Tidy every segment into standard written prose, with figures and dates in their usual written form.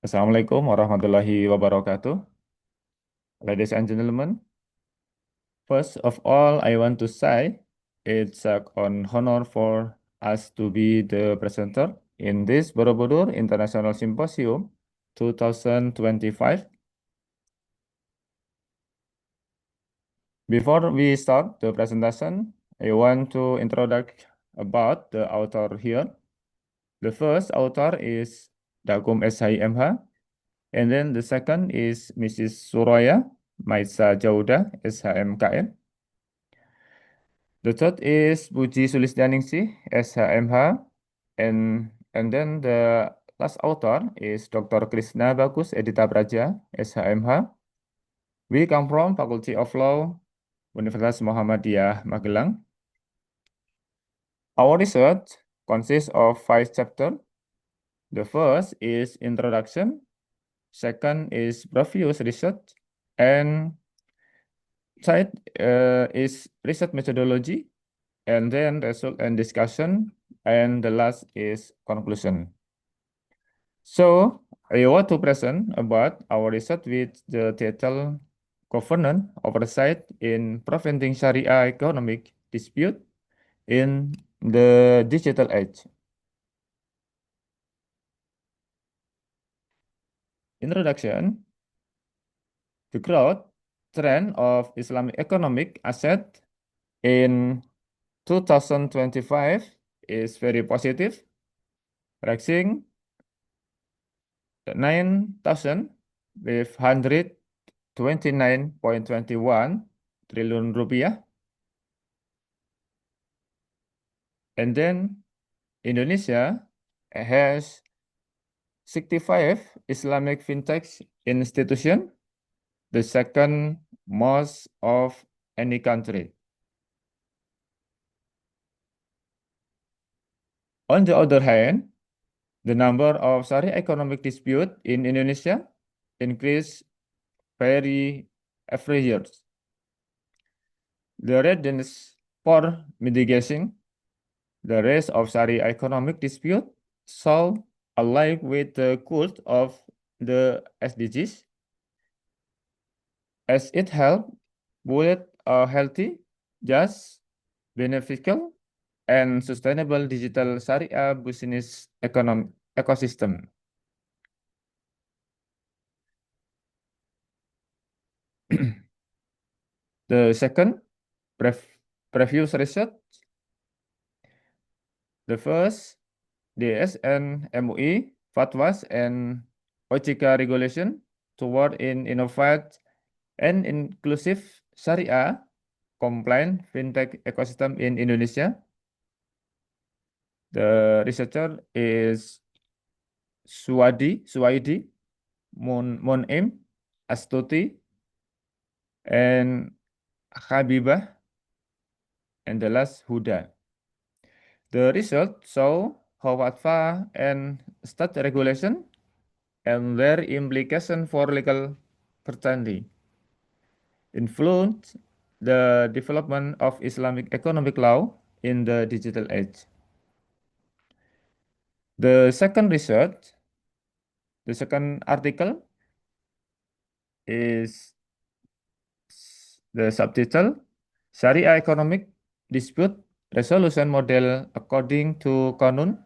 Assalamualaikum warahmatullahi wabarakatuh. Ladies and gentlemen, first of all, I want to say it's an honor for us to be the presenter in this Borobudur International Symposium 2025. Before we start the presentation, I want to introduce about the author here. The first author is Dakum SHMH, and then the second is Mrs. Suraya Maisa Jauda SHMKN. The third is Puji Sulistianingsih, SHMH, and then the last author is Dr. Krishna Bagus Edita Praja, SHMH. We come from Faculty of Law, Universitas Muhammadiyah Magelang. Our research consists of 5 chapters. The first is introduction, second is previous research, and third is research methodology, and then result and discussion, and the last is conclusion. So I want to present about our research with the title Governance Oversight in Preventing Sharia Economic Dispute in the Digital Age. Introduction. The growth trend of Islamic economic asset in 2025 is very positive, rising 9,529.21 triliun rupiah. And then Indonesia has 65 Islamic fintech institution, the second most of any country. On the other hand, the number of Sharia economic dispute in Indonesia increase very every year. The readiness for mitigating the risk of Sharia economic dispute so alike with the goals of the SDGs, as it helps build a healthy, just, beneficial, and sustainable digital Sharia business ecosystem. The second, previous research. The first, DSN MUI, fatwas, and OJK regulation toward an innovative and inclusive Sharia compliant fintech ecosystem in Indonesia. The researcher is Suwaidi, Monem, Astuti, and Habibah, and the last Huda. The result show how fatwa and state regulation and their implication for legal certainty influence the development of Islamic economic law in the digital age. The second article is the subtitle Sharia Economic Dispute Resolution Model According to Qanun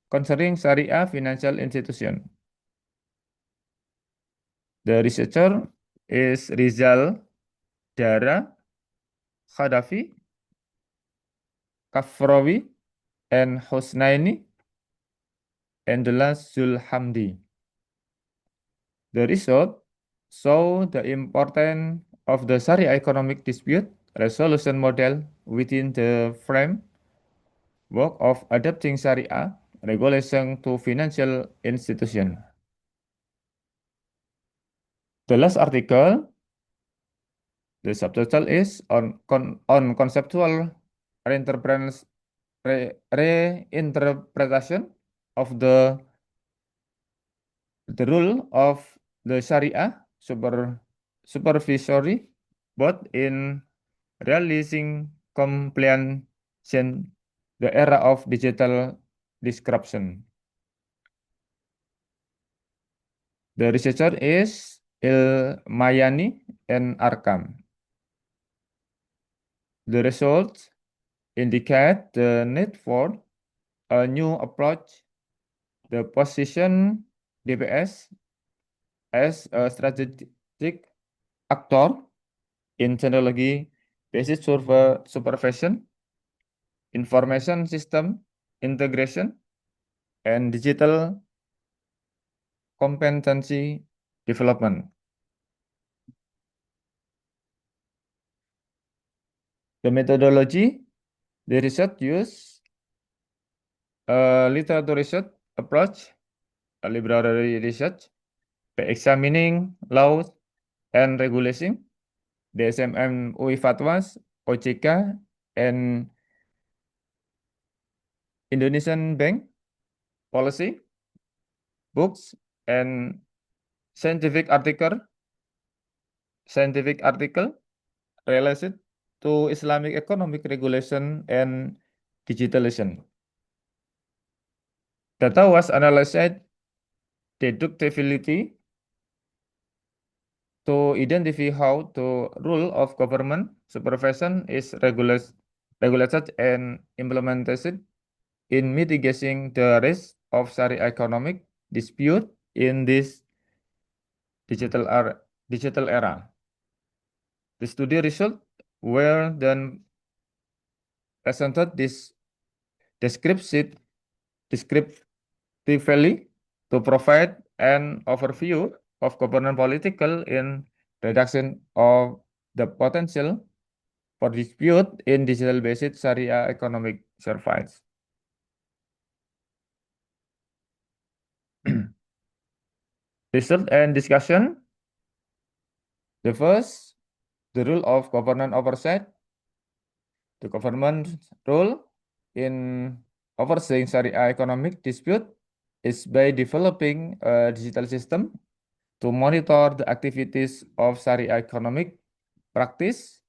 Concerning Sharia Financial Institution. The researcher is Rizal Dara Khadafi, Kafrawi, and Hosnaini, and the last Zulhamdi. The result show the importance of the Sharia economic dispute resolution model within the framework of adapting Sharia regulation to financial institution. The last article, the subtitle is on conceptual reinterpretation of the rule of the Sharia supervisory, both in realizing compliance in the era of digital disruption. The researcher is Ilmayani and Arkam. The results indicate the need for a new approach. The position DPS as a strategic actor in technology-based supervision, information system integration, and digital competency development. The methodology, the research use a literature research approach, a library research, by examining laws and regulation, DSM UI fatwas, OJK, and Indonesian Bank policy, books, and scientific article related to Islamic economic regulation and digitalization. Data was analyzed deductively to identify how the rule of government supervision is regulated and implemented in mitigating the risk of Sharia economic dispute in this digital era. The study results were then presented this descriptively to provide an overview of government political in reduction of the potential for dispute in digital-based Sharia economic surveys. Result and discussion. The first, the rule of government oversight. The government role in overseeing Sharia economic dispute is by developing a digital system to monitor the activities of Sharia economic practice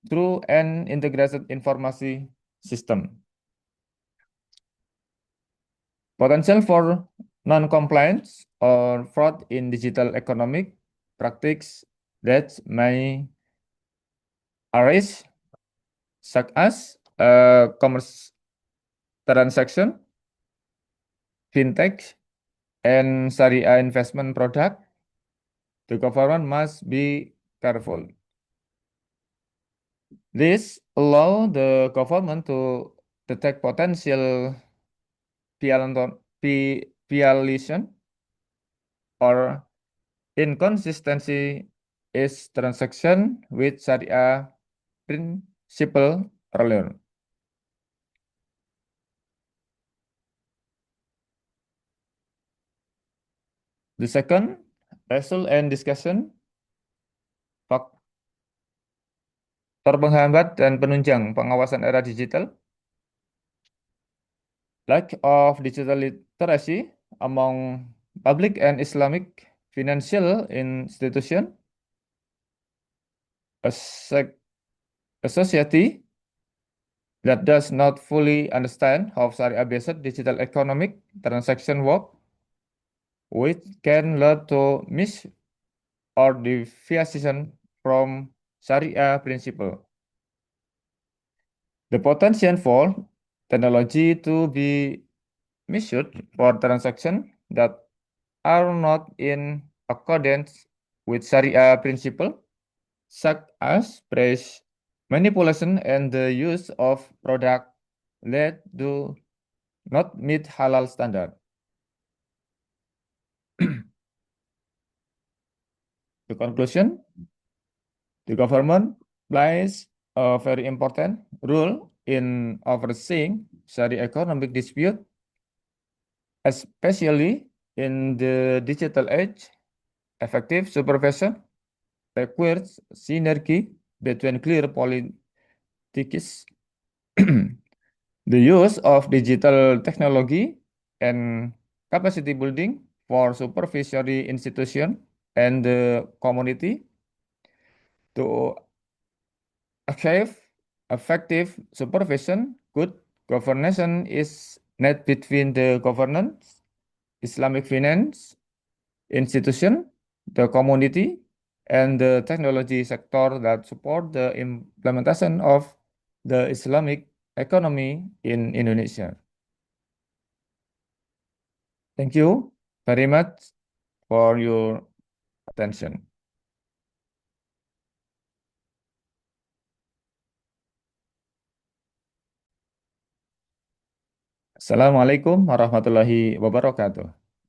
through an integrated information system. Potential for non-compliance or fraud in digital economic practice that may arise, such as commerce transaction, fintech, and Sharia investment product. The government must be careful. This allows the government to detect potential violation or inconsistency is transaction with Sharia principle earlier. The second, result and discussion, faktor penghambat dan penunjang pengawasan era digital. Lack of digital literacy among public and Islamic financial institution, a society that does not fully understand how Sharia-based digital economic transaction work, which can lead to mis or deviation from Sharia principle. The potential for technology to be misused for transactions that are not in accordance with Sharia principle, such as price manipulation and the use of products that do not meet halal standard. The conclusion, the government plays a very important role in overseeing Sharia economic dispute, especially in the digital age. Effective supervision requires synergy between clear politics, the use of digital technology, and capacity building for supervisory institution and the community to achieve effective supervision. Good governance is net between the governance, Islamic finance, institution, the community, and the technology sector that support the implementation of the Islamic economy in Indonesia. Thank you very much for your attention. Assalamualaikum warahmatullahi wabarakatuh.